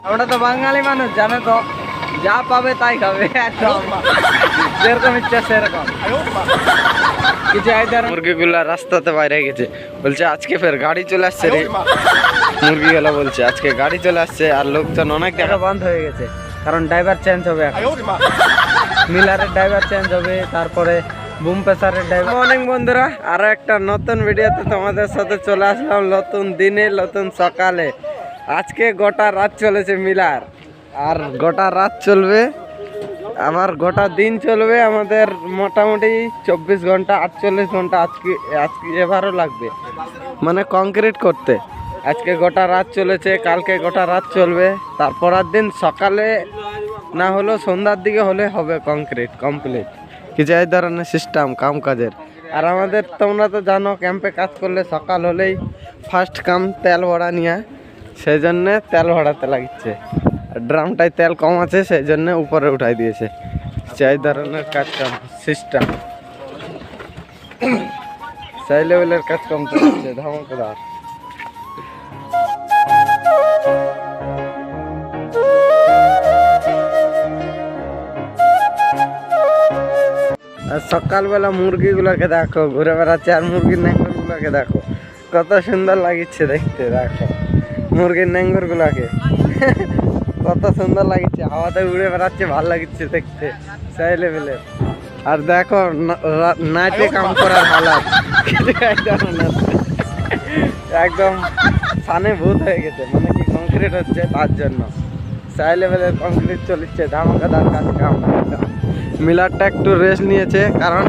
আমরা তো বাঙালি মানুষ, জানে তো, যা পাবে তাই খাবে, একদম যেরকম ইচ্ছা সেরকম। কিছু মুরগিগুলা রাস্তাতে বাইরে গেছে, বলছে আজকে ফের গাড়ি চলে আসছে রে। মুরগিগুলা বলছে আজকে গাড়ি চলে আসছে, আর লোকজন অনেক দেখা বন্ধ হয়ে গেছে, কারণ ড্রাইভার চেঞ্জ হবে এখন। মিলারের ড্রাইভার চেঞ্জ হবে, তারপরে বুম প্রেসারের ড্রাইভার। মর্নিং বন্ধুরা, আরো একটা নতুন ভিডিওতে তোমাদের সাথে চলে আসলাম, নতুন দিনে নতুন সকালে। আজকে গোটা রাত চলেছে মিলার, আর গোটা রাত চলবে, আমার গোটা দিন চলবে। আমাদের মোটামুটি 24 ঘন্টা 48 ঘন্টা আজকে এবারও লাগবে, মানে কংক্রিট করতে। আজকে গোটা রাত চলেছে, কালকে গোটা রাত চলবে, তারপরের দিন সকালে না হলেও সন্ধ্যার দিকে হলে হবে কংক্রিট কমপ্লিট। কিছু এই ধরনের সিস্টেম কাম কাজের। আর আমাদের তোমরা তো জানো, ক্যাম্পে কাজ করলে সকাল হলেই ফার্স্ট কাম তেল ভরা নিয়ে, সেই জন্যে তেল ভরাতে লাগছে। ড্রামটায় তেল কম আছে, সেই জন্য উপরে উঠাই দিয়েছে। সেই ধরনের কাজ কাম সিস্টেম, সেই লেভেলের কাজ কাম চলছে ধামাকাদার। আর সকালবেলা মুরগিগুলোকে দেখো ঘুরে বেড়াচ্ছে, আর মুরগির ন্যাঙ্গরগুলোকে দেখো কত সুন্দর লাগছে দেখতে। দেখো মুরগির ন্যাঙ্গরগুলোকে কত সুন্দর লাগছে, হাওয়াতে উড়ে বেড়াচ্ছে, ভালো লাগছে দেখতে, সেই লেভেলের। আর দেখো নাইটে কাম করার হালাত একদম সানে ভূত হয়ে গেছে, মানে কি কংক্রিট হচ্ছে তার জন্য। সেই লেভেলের কংক্রিট চলছে, ধামাকাদার কাজ কাম। মিলারটা একটু রেস্ট নিয়েছে, কারণ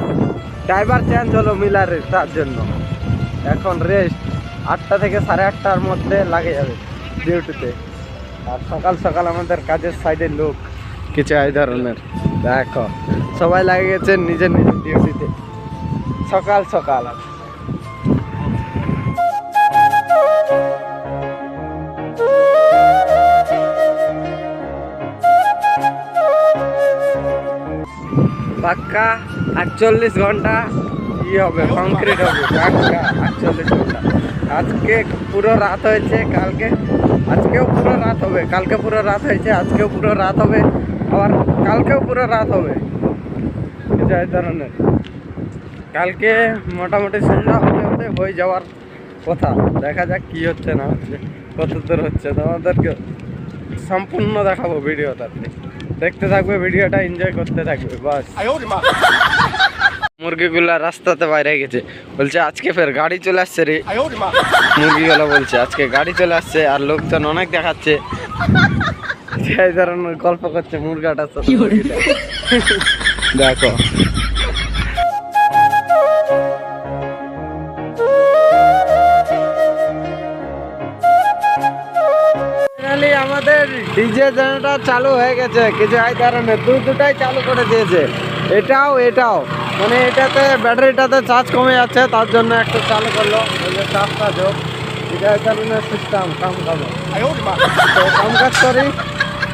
ড্রাইভার চেঞ্জ হলো মিলারের, তার জন্য এখন রেস্ট। 8টা থেকে 8:30টার মধ্যে লাগে যাবে ডিউটিতে। আর সকাল সকাল আমাদের কাজের সাইডের লোক কিছু এই ধরনের দেখো সবাই লাগে গেছে নিজের নিজের ডিউটিতে সকাল সকাল। পাক্কা 48 ঘন্টা ই হবে, কংক্রিট হবে পাক্কা 48 ঘন্টা। আজকে পুরো রাত হয়েছে, আজকেও পুরো রাত হবে, কালকে পুরো রাত হয়েছে, আজকেও পুরো রাত হবে, আবার কালকেও পুরো রাত হবে। এই ধরনের কালকে মোটামুটি সন্ধ্যা হতে হতে হয়ে যাওয়ার কথা। দেখা যাক কি হচ্ছে না হচ্ছে, কত দূর হচ্ছে, তোমাদেরকে সম্পূর্ণ দেখাবো ভিডিওটাতে। দেখতে থাকবে ভিডিওটা, এনজয় করতে থাকবে বাস। মুরগিগুলা রাস্তাতে বাইরে গেছে, বলছে আজকে ফের গাড়ি চলে আসছে রে। মুরগিগুলা বলছে আজকে গাড়ি চলে আসছে, আর লোকজন অনেক দেখাচ্ছে, সেই ধরনের গল্প করছে মুরগাটার সাথে। দেখো আমাদের ডিজে জেনারেটর চালু হয়ে গেছে, কিছু এই ধরনের দুটাই চালু করে দিয়েছে। এটাও মানে এটাতে ব্যাটারিটাতে চার্জ কমে যাচ্ছে, তার জন্য একটু চালু করলো, চার্জটা যোগ। এটা এই ধরনের সিস্টেম কাম কাজ করি,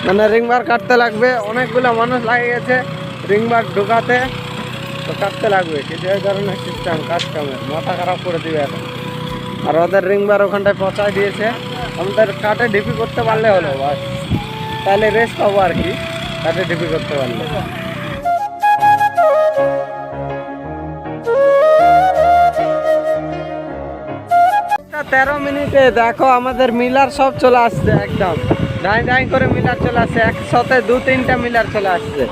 মানে রিংবার কাটতে লাগবে, অনেকগুলো মানুষ লাগে গেছে রিংবার ঢোকাতে, তো কাটতে লাগবে। কিছু এই ধরনের সিস্টেম কাজ কামের, মাথা খারাপ করে দিবে এখন। আর ওদের রিংবার ওখানটায় পৌঁছায় দিয়েছে, আমাদের কাটে ডিপি করতে পারলে হলো বাস, তাহলে রেস্ট পাবো আর কি, কাটে ডিপি করতে পারলে। 13 মিনিটে দেখো আমাদের মিলার সব চলে আসছে, একদম ডাই করে মিলার চলে আসছে, একসাথে 2-3টা মিলার চলে আসছে।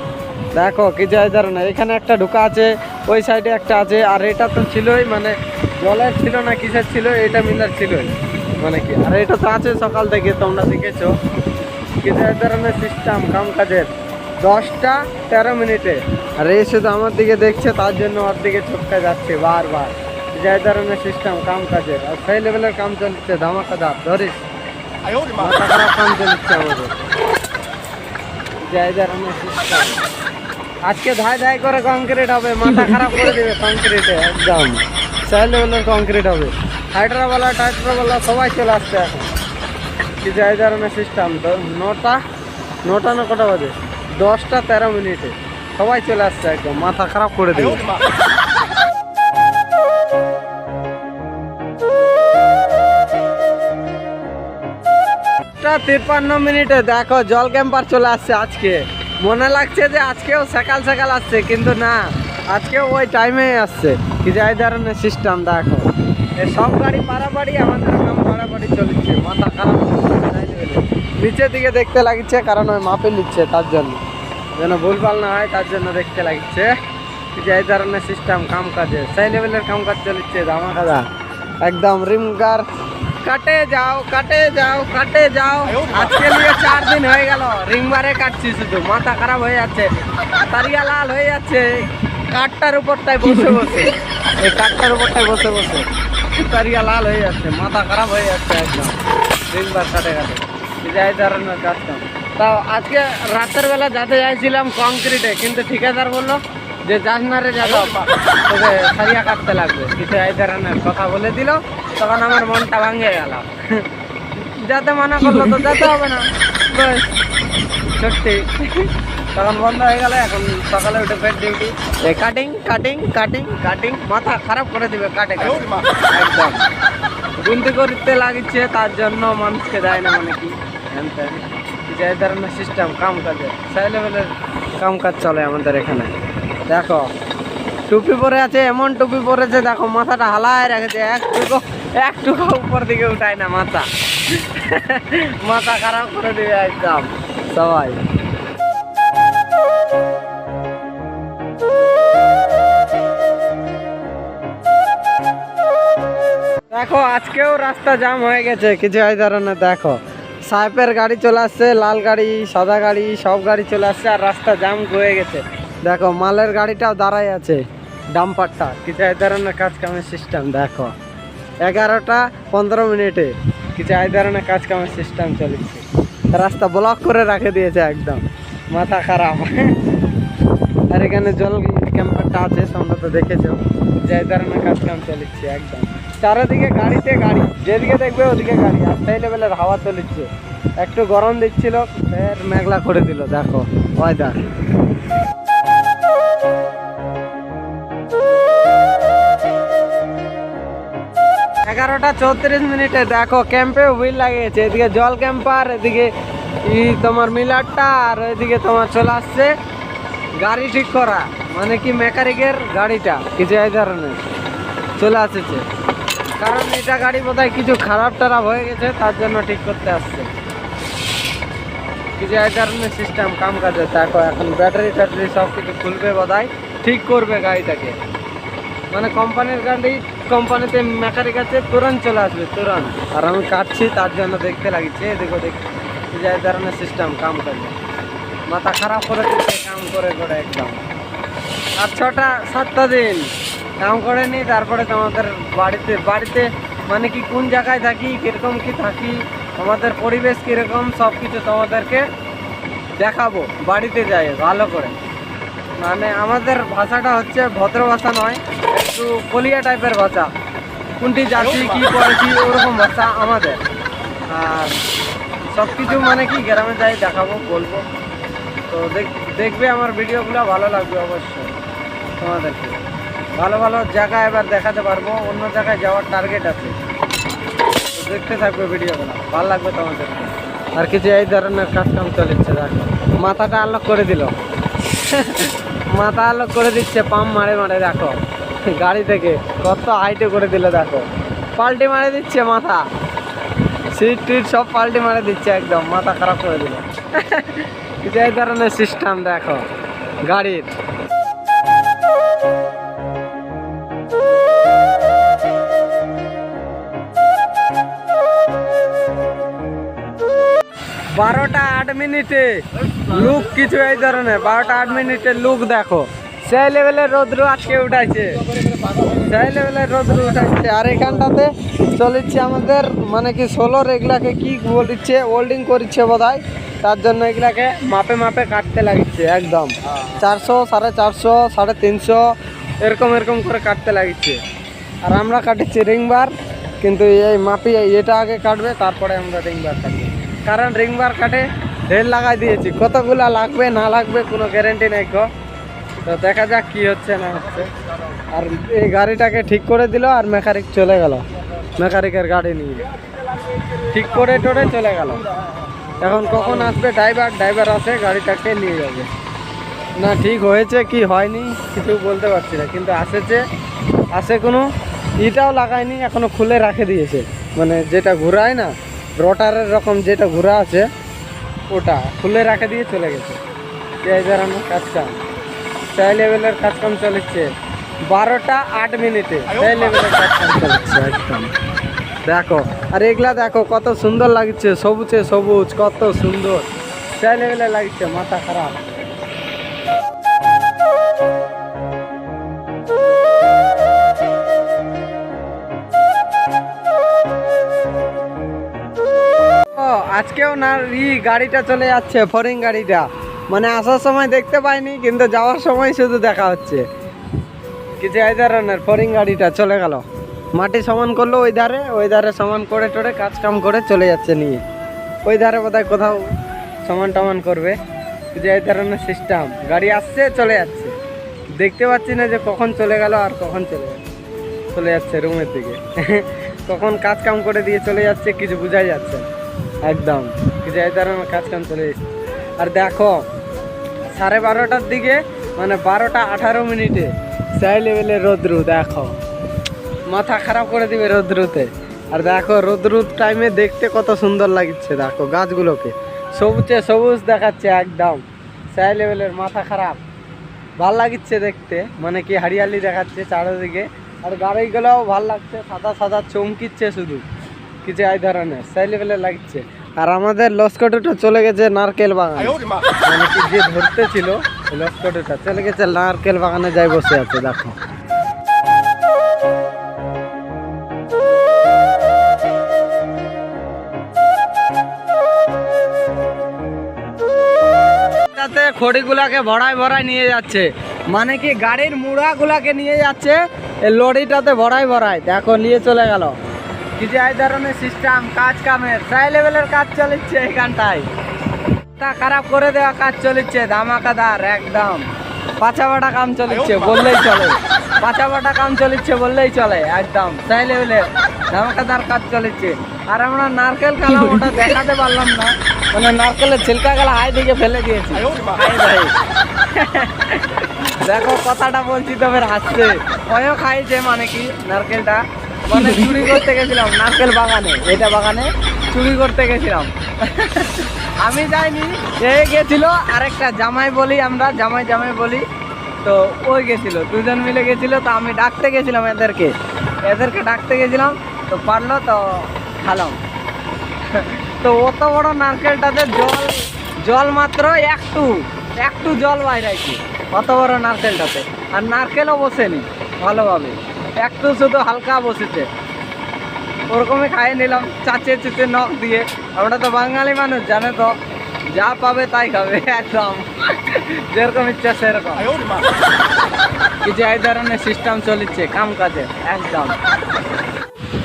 দেখো কিছু এই ধরনের, এখানে একটা ঢোকা আছে, ওই সাইডে একটা আছে, আর এটা তো ছিলই, মানে জলের ছিল না কিসের ছিল, এটা মিলার ছিলই মানে কি। আর এটা তো আছে সকাল থেকে, তোমরা দেখেছো। কিছু এই ধরনের সিস্টেম কাম কাজের। 10টা 13 মিনিটে, আর এই শুধু আমার দিকে দেখছে, তার জন্য ওর দিকে চোখটা যাচ্ছে বারবার। যে ধরনের সিস্টেম কাম কাজের, আর সেই লেভেলের কাম চলছে ধামাকাদার। ধরিস মাথা খারাপ কাম চলছে আমাদের, যে ধরনের সিস্টেম। আজকে ধাই করে কংক্রিট হবে, মাথা খারাপ করে দেবে কংক্রিটে, একদম সেই লেভেলের কংক্রিট হবে। হাইড্রাওয়ালা টাইট্রাওয়ালা সবাই চলে আসছে এখন। কি যে ধরনের সিস্টেম। 9টা না কটা বাজে, 10টা 13 মিনিটে সবাই চলে আসছে, একদম মাথা খারাপ করে দেবে। 11:53 দেখো জল ক্যাম্পার চলে আসছে আজকে। মনে লাগছে যে আজকেও সকাল সকাল আসছে, কিন্তু না, আজকেও ওই টাইমে আসছে। কি যে এই ধরনের সিস্টেম দেখো, এই সব গাড়ি পাড়াপাড়ি, আমাদের নাম পাড়াপাড়ি চলছে। মাথা খারাপ নিচের দিকে দেখতে লাগছে, কারণ ওই মাপে নিচ্ছে, তার জন্য যেন ভুলভাল না হয়, তার জন্য দেখতে লাগছে। কি যে এই ধরনের সিস্টেম কাম কাজে সেই লেভেলের কাম কাজ চলছে ধামাকাদা একদম। রিমগার কাটে যাও কাটে যাও কাটে যাও, আজকে নিয়ে 4 দিন হয়ে গেল রিংবারে কাটছি, শুধু মাথা খারাপ হয়ে যাচ্ছে, তারিয়া লাল হয়ে যাচ্ছে কাঠটার উপরটায় বসে বসে, এই কাঠটার উপরটায় বসে বসে তারিয়া লাল হয়ে যাচ্ছে, মাথা খারাপ হয়ে যাচ্ছে একদম রিংবার কাটে কাটে। এই ধরনের কাজটা তাও আজকে রাতের বেলা যাতে যাইছিলাম কংক্রিটে, কিন্তু ঠিকাদার বললো যে যাস না রে, যাবো তোকে সারিয়া কাটতে লাগবে, কিছু এই ধরনের কথা বলে দিল। তখন আমার মনটা ভাঙে গেল, যাতে মানা করলো তো যেতে হবে না, সত্যি। তখন বন্ধ হয়ে গেল। এখন সকালে উঠে ফের duty, cutting cutting cutting cutting, মাথা খারাপ করে দিবে কাটে একদম। গুনতি করতে লাগিচ্ছে, তার জন্য মানুষকে দেয় না, মানে কি যে এই ধরনের সিস্টেম কাম কাজে সেই লেভেলের কাম কাজ চলে আমাদের এখানে। দেখো টুপি পরে আছে, এমন টুপি পরেছে দেখো, মাথাটা হালায় রেখেছে, একটুকু উপর দিকে উঠায় না মাথা, মাথা খারাপ করে দিবে একদম সবাই। দেখো আজকেও রাস্তা জাম হয়ে গেছে কিছু এই ধরনের। দেখো সাহেবের গাড়ি চলে আসছে, লাল গাড়ি সাদা গাড়ি সব গাড়ি চলে আসছে, আর রাস্তা জাম হয়ে গেছে। দেখো মালের গাড়িটাও দাঁড়াই আছে, ডাম্পারটা। কিছু এই ধরনের কাজ কামের সিস্টেম দেখো, 11:15 কিছু এই ধরনের কাজ কামের সিস্টেম চলেছে। রাস্তা ব্লক করে রাখে দিয়েছে একদম, মাথা খারাপ। আর এখানে জল ক্যাম্পারটা আছে, তোমরা তো দেখেছো যে এই ধরনের কাজ কাম চলেছে একদম। চারিদিকে গাড়িতে গাড়ি, যেদিকে দেখবে ওদিকে গাড়ি, আর সেই লেভেলের হাওয়া চলেছে। একটু গরম দিচ্ছিল, ফের মেঘলা করে দিল। দেখো ওয়েদার। 11:34 দেখো ক্যাম্পে হুইল লাগিয়েছে, এদিকে জল ক্যাম্পার, এদিকে তোমার মিলারটা, আর এদিকে তোমার চলে আসছে গাড়ি ঠিক করা, মানে কি মেকানিকের গাড়িটা কিছু এই ধরনের চলে আসছে। কারণ এটা গাড়ি বোধহয় কিছু খারাপ টারাপ হয়ে গেছে, তার জন্য ঠিক করতে আসছে। কিছু এই ধরনের সিস্টেম কাম কাজে। দেখো এখন ব্যাটারি ট্যাটারি সব কিছু খুলবে বোধহয়, ঠিক করবে গাড়িটাকে। মানে কোম্পানির গাড়ি, কোম্পানিতে মেকানিক আছে, তুরন্ত চলে আসবে তুরন্ত। আর আমি কাটছি, তার জন্য দেখতে লাগিচ্ছে এদিক ওদিক। কিছু এই ধরনের সিস্টেম কাম কাজে, মাথা খারাপ করে দিচ্ছে কাম করে করে একদম। আর 6-7টা দিন কাম করে নি, তারপরে তোমাদের বাড়িতে মানে কি কোন জায়গায় থাকি, কীরকম কি থাকি, আমাদের পরিবেশ কীরকম, সব কিছু তোমাদেরকে দেখাবো বাড়িতে যাই ভালো করে। মানে আমাদের ভাষাটা হচ্ছে ভদ্র ভাষা নয়, একটু কলিয়া টাইপের ভাষা, কোনটি যাচ্ছি কী করেছি ওরকম ভাষা আমাদের। আর সব কিছু মানে কি গ্রামে যাই দেখাবো, বলবো। তো দেখবে আমার ভিডিওগুলো, ভালো লাগবে অবশ্যই তোমাদেরকে। ভালো ভালো জায়গায় এবার দেখাতে পারবো, অন্য জায়গায় যাওয়ার টার্গেট আছে। তো দেখতে থাকবে ভিডিওগুলো, ভালো লাগবে তোমাদেরকে। আর কিছু এই ধরনের কাজ কাম চলেছে। দেখো মাথাটা আনলক করে দিল, মাথা আনলক করে দিচ্ছে পাম্প মারে মারে। দেখো গাড়ি থেকে কত হাইটে করে দিল, দেখো পাল্টি মারে দিচ্ছে মাথা, সিট টিট সব পাল্টি মারে দিচ্ছে একদম, মাথা খারাপ করে দিল। কিছু এই ধরনের সিস্টেম দেখো গাড়ির। বারোটা 8 লুক কিছু এই ধরনের, 12টা 8 লুক দেখো, সেই লেভেলের রোদ্র আজকে উঠাইছে, সেই লেভেলের রোদ্র উঠাইছে। আর এখানটাতে চলেছে আমাদের মানে কি সোলার, এগুলাকে কি বলছে ওয়েল্ডিং করছে বোধহয়, তার জন্য এগুলাকে মাপে মাপে কাটতে লাগিচ্ছে একদম। 400, 450, 350 এরকম করে কাটতে লাগিচ্ছে। আর আমরা কাটছি রিংবার, কিন্তু এই মাপি এটা আগে কাটবে, তারপরে আমরা রিংবার কাটবো। কারণ রিংবার কাটে রেল লাগাই দিয়েছি, কতগুলা লাগবে না লাগবে কোনো গ্যারেন্টি নেই। তো দেখা যাক কি হচ্ছে না হচ্ছে। আর এই গাড়িটাকে ঠিক করে দিল, আর মেকানিক চলে গেল মেকানিকের গাড়ি নিয়ে। ঠিক করে টোরে চলে গেল। এখন কখন আসবে ড্রাইভার আসে গাড়িটাকে নিয়ে যাবে। না ঠিক হয়েছে কি হয়নি কিছু বলতে পারছি না, কিন্তু আসে কোনো ইটাও লাগায়নি, এখনো খুলে রাখে দিয়েছে। মানে যেটা ঘোরায় না রোটারের রকম যেটা ঘোরা আছে ওটা খুলে রাখে দিয়ে চলে গেছে। এই ধরনের কাজকাম সেই লেভেলের কাজকাম চলেছে। 12টা 8 মিনিটে সেই লেভেলের কাজকাম চলেছে একদম। দেখো আর এগুলা দেখো কত সুন্দর লাগছে, সবুজে সবুজ কত সুন্দর সেই লেভেলে লাগছে, মাথা খারাপ। আজকেও না গাড়িটা চলে যাচ্ছে, ফরিং গাড়িটা। মানে আসার সময় দেখতে পাইনি, কিন্তু যাওয়ার সময় শুধু দেখা হচ্ছে। কিছু এই ধরনের ফরিং গাড়িটা চলে গেল, মাটি সমান করলো ওই ধারে সমান করে টোরে কাজ কাম করে চলে যাচ্ছে নিয়ে। ওই ধারে বোধহয় কোথাও সমান টমান করবে। যে এই ধরনের সিস্টেম, গাড়ি আসছে চলে যাচ্ছে, দেখতে পাচ্ছি না যে কখন চলে গেল আর কখন চলে যাচ্ছে রুমের দিকে। কখন কাজ কাম করে দিয়ে চলে যাচ্ছে কিছু বোঝাই যাচ্ছে একদম। কিছু এই ধরনের কাজ কাম চলে যাচ্ছে। আর দেখো 12:30টার দিকে, মানে 12টা 18 মিনিটে সেই লেভেলে রোদ্রু, দেখো মাথা খারাপ করে দিবে রোদ্রুতে। আর দেখো রোদ্রুর টাইমে দেখতে কত সুন্দর লাগছে, দেখো গাছগুলোকে সবুজে সবুজ দেখাচ্ছে একদম সেই লেভেলের, মাথা খারাপ ভাল লাগছে দেখতে। মানে কি হরিয়ালি দেখাচ্ছে চারিদিকে, আর গাড়িগুলোও ভাল লাগছে, সাদা সাদা চমকিচ্ছে শুধু। কিছু এই ধরনের সেই লেভেলে লাগছে। আর আমাদের লস্কটুটা চলে গেছে নারকেল বাগান, মানে কি যে ধরতে ছিল লস্কটুটা চলে গেছে নারকেল বাগানে যাই বসে আছে। দেখো খড়িগুলাকে ভরায় নিয়ে যাচ্ছে, মানে কি গাড়ির মুড়াগুলাকে নিয়ে যাচ্ছে এই লরিটাতে ভরায়। দেখো নিয়ে চলে গেল। কিছু এই ধরনের সিস্টেম কাজ কামের সেই লেভেলের কাজ চলেছে এখানটায়। তা খারাপ করে দেওয়া কাজ চলেছে ধামাকাদার একদম। পাছাবাটা কাম চলেছে বললেই চলে, পাছাবাটা কাম চলেছে বললেই চলে একদম সেই লেভেলের ধামাকাদার কাজ চলেছে। আর আমরা নারকেল খেলাম, ওটা দেখাতে পারলাম না, মানে নারকেলের ছিলকা গেলা হাই দিকে ফেলে দিয়েছি। দেখো কথাটা বলছি তবে হাসছে, ওয়ও খাইছে। মানে কি নারকেলটা মানে চুরি করতে গেছিলাম নারকেল বাগানে, এটা বাগানে চুরি করতে গেছিলাম। আমি যাইনি, এ গেছিল আরেকটা জামাই বলি, আমরা জামাই বলি, তো ওই গেছিল, দুজন মিলে গেছিল। তো আমি ডাকতে গেছিলাম এদেরকে ডাকতে গেছিলাম, তো পারলো তো খালাম। তো অত বড় নারকেলটাতে জল মাত্র একটু জল বাইরাইছে অত বড় নারকেলটাতে, আর নারকেলও বসেনি ভালোভাবে, একটু শুধু হালকা বসেছে। ওরকমই খাইয়ে নিলাম চাচে নখ দিয়ে। আমরা তো বাঙালি মানুষ, জানে তো যা পাবে তাই খাবে একদম, যেরকম ইচ্ছা সেরকম। কিছু এই ধরনের সিস্টেম চলেছে কাম কাজে একদম।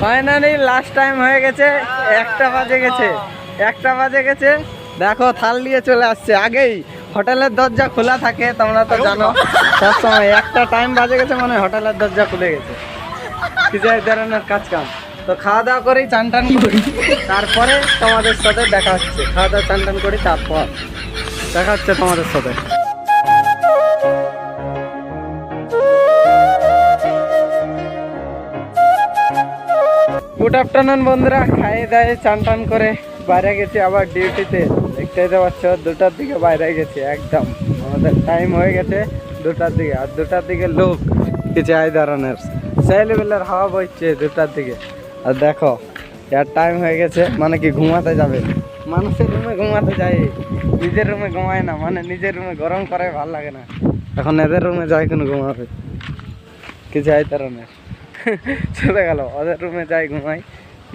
ফাইনালি লাস্ট টাইম হয়ে গেছে, 1টা বাজে গেছে। দেখো থাল নিয়ে চলে আসছে। আগেই হোটেলের দরজা খোলা থাকে, তোমরা তো জানো সবসময়। 1টা টাইম বাজে গেছে মানে হোটেলের দরজা খুলে গেছে। কিছু এই ধরনের কাজ কাম। তো খাওয়া দাওয়া করি, চান টান করি, তারপরে তোমাদের সাথে দেখা হচ্ছে। খাওয়া দাওয়া চান টান করি, তারপর দেখা হচ্ছে তোমাদের সাথে। গুড আফটারনুন বন্ধুরা, খাইয়ে দায়ে চান টান করে বাইরে গেছি আবার ডিউটিতে। দেখতেই তো পাচ্ছ 2টার দিকে বাইরে গেছি একদম। আমাদের টাইম হয়ে গেছে 2টার দিকে, আর 2টার দিকে লোক কিছু এই ধরনের সেই লেভেলের হাওয়া বইছে 2টার দিকে। আর দেখো এর টাইম হয়ে গেছে, মানে কি ঘুমাতে যাবে। মানুষের রুমে ঘুমাতে যায়, নিজের রুমে ঘুমায় না, মানে নিজের রুমে গরম করে ভালো লাগে না। এখন এদের রুমে যায় কোনো ঘুমাবে, কিছু এই ধরনের। চলে গেল ওদের রুমে যাই ঘুমাই,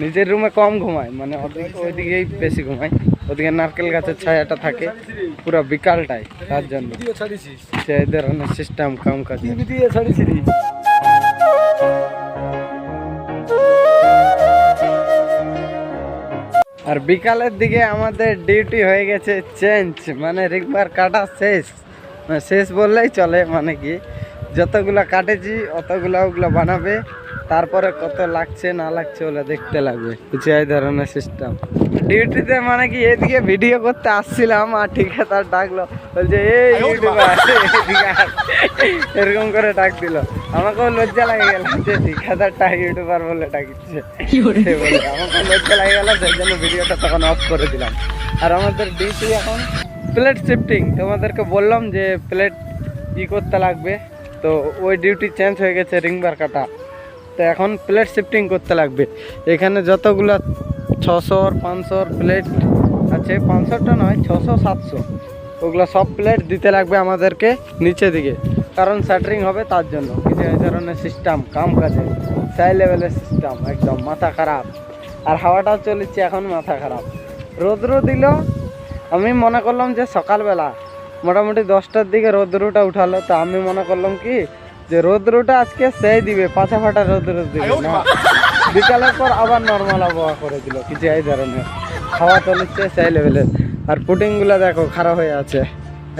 নিজের রুমে কম ঘুমাই, মানে ওইদিকেই বেশি ঘুমাই। ওদিকে নারকেল গাছের ছায়াটা থাকে পুরো বিকালটাই, তার জন্য সেই ধরনের সিস্টেম কাম কাজ। আর বিকালের দিকে আমাদের ডিউটি হয়ে গেছে চেঞ্জ, মানে রিকভার কাটা শেষ বললেই চলে। মানে কি যতগুলা কাটেছি অতগুলা ওগুলা বানাবে, তারপরে কত লাগছে না লাগছে ওগুলা দেখতে লাগবে। কিছু এই ধরনের সিস্টেম। ডিউটিতে মানে কি এদিকে ভিডিও করতে আসছিলাম আর ঠিকাদার ডাকলো, বলছে এই ইউটিউবার এরকম করে ডাক দিল। আমাকেও লজ্জা লাগে গেল যে ঠিকাদারটা ইউটিউবার বলে ডাকছে, আমাকেও লজ্জা লাগে গেল, সেই জন্য ভিডিওটা তখন অফ করে দিলাম। আর আমাদের ডিউটি এখন প্লেট শিফটিং। তোমাদেরকে বললাম যে প্লেট ই করতে লাগবে, তো ওই ডিউটি চেঞ্জ হয়ে গেছে রিংবার কাটা, তো এখন প্লেট শিফটিং করতে লাগবে। এখানে যতগুলো 600 500 প্লেট আছে, 500টা নয় 600 700, ওগুলো সব প্লেট দিতে লাগবে আমাদেরকে নিচে দিকে, কারণ শাটারিং হবে তার জন্য। কিছু এই ধরনের সিস্টেম কাম কাজে সাই লেভেলের সিস্টেম, একদম মাথা খারাপ। আর হাওয়াটাও চলেছে এখন, মাথা খারাপ। রোদ্র দিল, আমি মনে করলাম যে সকালবেলা মোটামুটি 10টার দিকে রৌদ্রটা উঠালো, তো আমি মনে করলাম কি যে রৌদ্রটা আজকে সেই দিবে, পাছা ফাটা রৌদ্র দিবে না, বিকালের পর আবার নর্মাল আবহাওয়া করে দিল। কিছু এই ধরনের হাওয়া চলেছে সেই লেভেলের। আর পুটিংগুলো দেখো খারাপ হয়ে আছে,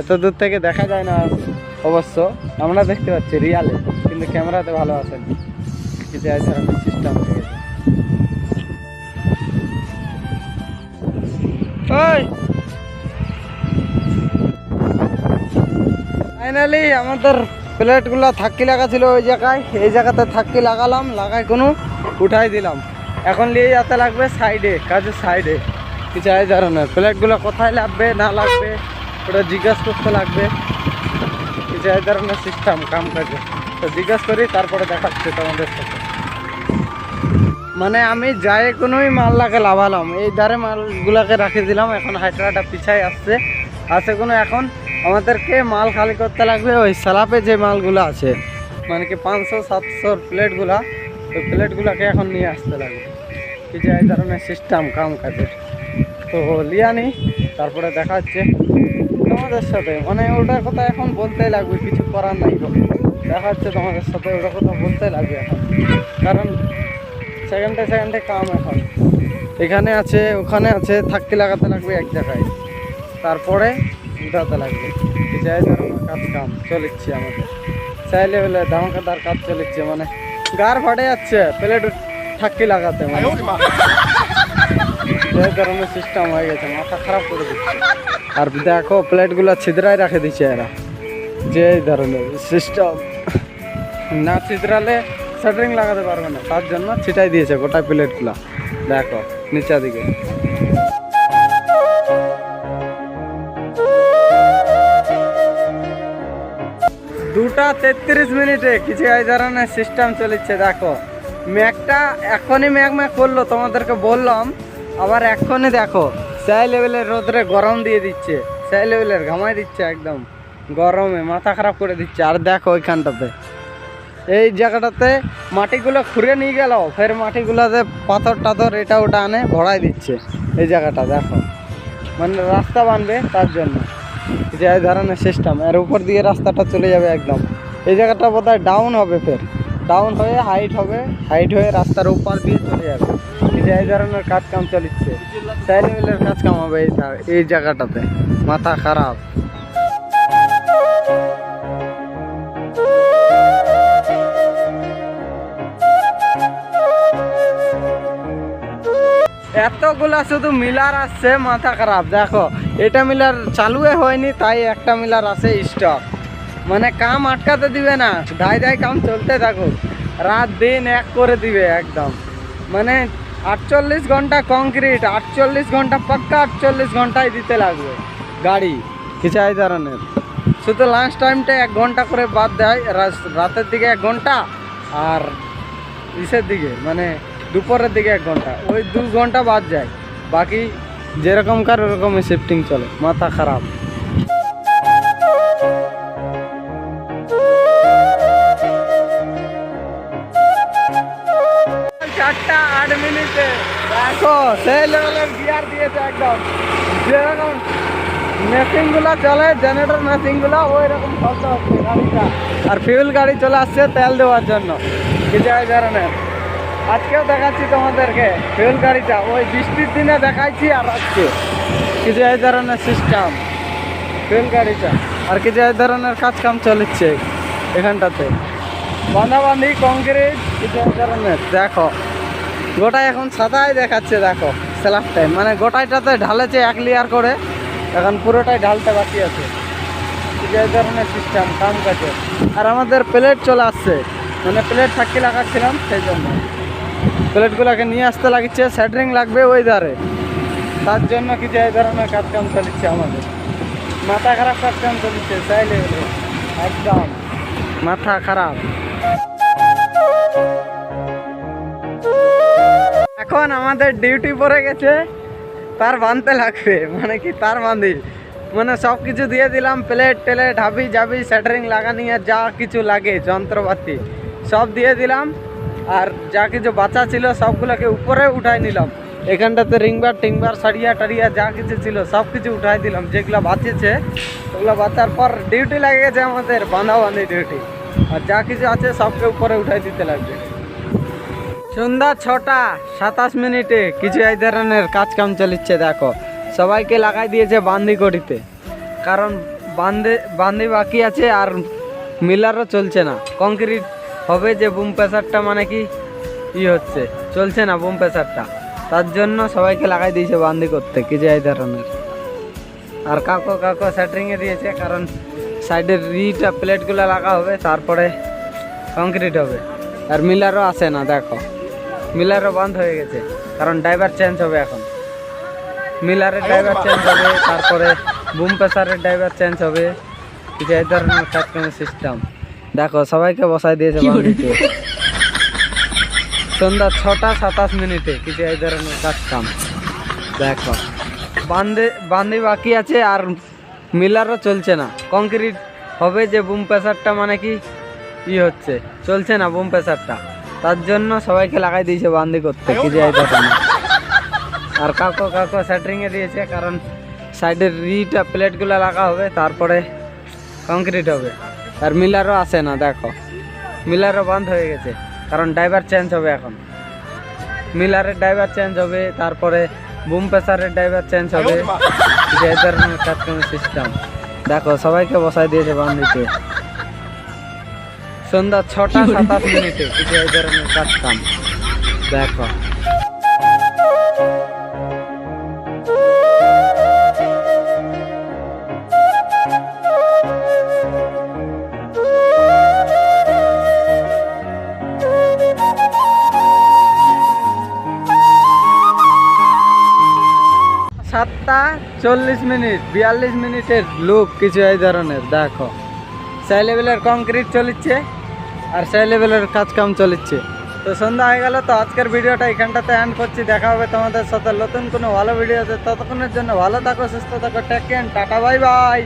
এত দূর থেকে দেখা যায় না অবশ্য, আমরা দেখতে পাচ্ছি রিয়ালে, কিন্তু ক্যামেরাতে ভালো আসে। কিছু এই ধরনের সিস্টেম হয়ে গেছে। ফাইনালি আমাদের প্লেটগুলো থাক্কি লাগা ছিল ওই জায়গায়, এই জায়গাতে থাক্কি লাগালাম, লাগাই কোনো উঠাই দিলাম। এখন নিয়ে যেতে লাগবে সাইডে, কাজের সাইডে। কিছু এই ধরনের প্লেটগুলো কোথায় লাগবে না লাগবে ওটা জিজ্ঞাসা করতে লাগবে। কিছু এই ধরনের সিস্টেম কাম কাজে, তো জিজ্ঞাসা করি তারপরে দেখাচ্ছে তোমাদের সাথে। মানে আমি যাই কোনোই মালটাকে লাভালাম, এই ধারে মালগুলাকে রাখে দিলাম, এখন হাইট্রাটা পিছাই আসছে কোনো। এখন আমাদেরকে মাল খালি করতে লাগবে ওই সালাপে যে মালগুলো আছে, মানে কি 500 700 প্লেটগুলা, ওই প্লেটগুলাকে এখন নিয়ে আসতে লাগবে। কিছু এই ধরনের সিস্টেম কাম কাজের, তো লিয়ানি তারপরে দেখা হচ্ছে তোমাদের সাথে। মানে ওটার কথা এখন বলতেই লাগবে, কিছু করার নাই। দেখা হচ্ছে তোমাদের সাথে ওটার কথা বলতেই লাগবে এখন, কারণ সেকেন্ডে কাম এখন এখানে আছে ওখানে আছে, থাকতে লাগাতে লাগবে এক জায়গায়, তারপরে উঠাতে লাগবে। যাই ধরনের কাম চলেছে আমাদের, চাই লেভেলে ধামাকাদার কাজ চলেছে। মানে গার ফাটে যাচ্ছে প্লেট থাকতে লাগাতে, মানে যে ধরনের সিস্টেম হয়ে গেছে, মাথা খারাপ করে দিচ্ছে। আর দেখো প্লেটগুলো ছিদ্রাই রাখে দিচ্ছে এরা, যে ধরনের সিস্টেম। না ছিদ্রালে শাটারিং লাগাতে পারবে না, তার জন্য ছিটাই দিয়েছে গোটা প্লেটগুলা। দেখো নিচের দিকে 2:33 কিছু এই ধরনের সিস্টেম চলেছে। দেখো ম্যাগটা এখনই ম্যাগ করলো, তোমাদেরকে বললাম, আবার এখনই দেখো সেই লেভেলের রোদরে গরম দিয়ে দিচ্ছে, সেই লেভেলের ঘামাই দিচ্ছে, একদম গরমে মাথা খারাপ করে দিচ্ছে। আর দেখো ওইখানটাতে এই জায়গাটাতে মাটিগুলো খুঁড়ে নিয়ে গেল, ফের মাটিগুলোতে পাথর টাথর এটা ওটা আনে ভরাই দিচ্ছে এই জায়গাটা। দেখো মানে রাস্তা বানবে তার জন্য, যে এই ধরনের সিস্টেম। এর উপর দিয়ে রাস্তাটা চলে যাবে একদম, এই জায়গাটা বোধহয় ডাউন হবে, ফের ডাউন হয়ে হাইট হবে, হাইট হয়ে রাস্তার উপর দিয়ে চলে যাবে। যে এই ধরনের কাজ কাম চলছে, সেই লেভেলের কাজ কাম হবে এই জায়গাটাতে। মাথা খারাপ। 'এতগুলা শুধু মিলার আসছে, মাথা খারাপ। দেখো এটা মিলার চালুই হয়নি, তাই একটা মিলার আছে স্টক। মানে কাম আটকাতে দিবে না, ধাই কাম চলতে থাকুক, রাত দিন এক করে দিবে একদম। মানে 48 ঘন্টা কংক্রিট, 48 ঘন্টা পাক্কা, 48 ঘন্টায় দিতে লাগবে গাড়ি। কিছু এই ধরনের, শুধু লাস্ট টাইমটা 1 ঘন্টা করে বাদ দেয়, রাতের দিকে 1 ঘন্টা, আর ইসের দিকে মানে দুপুরের দিকে 1 ঘন্টা, ওই 2 ঘন্টা বাদ যায়। বাকি যেরকম কার ওরকমই শিফটিং চলে। মাথা খারাপ। 4:08 দেখো সেই লেভেলের গিয়ার দিয়েছে একদম, যেরকম মেশিনগুলো চলে জেনারেটর মেশিনগুলো ওই রকম শব্দ হচ্ছে গাড়িটা। আর ফিউল গাড়ি চলে আসছে তেল দেওয়ার জন্য। কিছু এই ধরনের আজকেও দেখাচ্ছি তোমাদেরকে ফিউল গাড়িটা, ওই বৃষ্টির দিনে দেখাইছি আর আজকে। কিছু এই ধরনের সিস্টেম ফিউল গাড়িটা, আর কিছু এই ধরনের কাজ কাম চলেছে। এখানটাতে বাঁধাবাঁধি কংক্রিট কিছু এই ধরনের। দেখো গোটাই এখন সাদাই দেখাচ্ছে, দেখো স্ল্যাবটাই মানে গোটাইটাতে ঢালেছে 1 লেয়ার করে, এখন পুরোটাই ঢালতে বাকি আছে। এই ধরনের সিস্টেম কাম কাজে। আর আমাদের প্লেট চলে আসছে, মানে প্লেট থাকি লাগাচ্ছিলাম, সেই জন্য প্লেটগুলোকে নিয়ে আসতে লাগিচ্ছে। সেন্টারিং লাগবে ওই ধারে, তার জন্য কিছু এই ধরনের কাজকাম চলছে আমাদের। মাথা খারাপ কাজকাম চলছে, চাইলে একদম মাথা খারাপ। এখন আমাদের ডিউটি পড়ে গেছে, তার বাঁধতে লাগবে, মানে কি তার বাঁধি, মানে সব কিছু দিয়ে দিলাম, প্লেট টেলেট হাবি জাবি সেন্টারিং লাগানি আর যা কিছু লাগে যন্ত্রপাতি সব দিয়ে দিলাম। আর যা কিছু বাচ্চা ছিল সবগুলোকে উপরে উঠাই নিলাম। এখানটাতে রিংবার টিংবার সারিয়া টারিয়া যা কিছু ছিল সব কিছু উঠাই দিলাম। যেগুলো বাঁচেছে ওগুলো বাঁচার পর ডিউটি লাগে গেছে আমাদের বাঁধাবাঁধি ডিউটি। আর যা কিছু আছে সবকে উপরে উঠাই দিতে লাগবে। সন্ধ্যা 6টা 27 মিনিটে কিছু এই ধরনের কাজ কাম চলিচ্ছে। দেখো সবাইকে লাগাই দিয়েছে বান্দি করিতে, কারণ বান্দি বাকি আছে আর মিলারও চলছে না। কংক্রিট হবে যে বুম প্রেসারটা মানে কি হচ্ছে, চলছে না বুম প্রেসারটা, তার জন্য সবাইকে লাগাই দিয়েছে বান্দি করতে কিছু এই ধরনের। আর কাকো সেন্টারিংয়ে দিয়েছে, কারণ সাইডের রিটা প্লেটগুলো লাগা হবে, তারপরে কংক্রিট হবে। আর মিলারও আসে না, দেখো মিলারও বন্ধ হয়ে গেছে, কারণ ড্রাইভার চেঞ্জ হবে। এখন মিলারের ড্রাইভার চেঞ্জ হবে, তারপরে বুম প্রেসারের ড্রাইভার চেঞ্জ হবে, কিছু এই ধরনের কাজকামের সিস্টেম। দেখো সবাইকে বসাই দিয়েছে বান্দিতে। সন্ধ্যা 6টা 27 মিনিটে কিছু এই ধরনের কাজ কাম। দেখো বান্দি বাকি আছে আর মিলারও চলছে না। কংক্রিট হবে যে বুম প্রেসারটা মানে কি হচ্ছে, চলছে না বুম প্রেসারটা, তার জন্য সবাইকে লাগাই দিয়েছে বান্দি করতে কিছু এই ধরনের। আর কাকো সেন্টারিংয়ে দিয়েছে, কারণ সাইডের রিটা প্লেটগুলো লাগা হবে, তারপরে কংক্রিট হবে। আর মিলারও আসে না, দেখো মিলারও বন্ধ হয়ে গেছে, কারণ ড্রাইভার চেঞ্জ হবে। এখন মিলারের ড্রাইভার চেঞ্জ হবে, তারপরে বুম প্রেসারের ড্রাইভার চেঞ্জ হবে, এই ধরনের কাজকামের সিস্টেম। দেখো সবাইকে বসাই দিয়েছে বান্দিতে। সন্ধ্যা 6টা 27 মিনিটে কিছু এই ধরনের কাজ কাম। দেখো সাতটা 40 মিনিট 42 মিনিটের লুক কিছু এই ধরনের। দেখো সেই লেভেলের কংক্রিট চলছে আর সেই লেভেলের কাজ কাম চলছে। তো সন্ধ্যা হয়ে গেল, তো আজকের ভিডিওটা এখানটাতে এন্ড করছি। দেখা হবে তোমাদের সাথে নতুন কোনো ভালো ভিডিওতে। ততক্ষণের জন্য ভালো থাকো, সুস্থ থাকো, take care, tata bye by.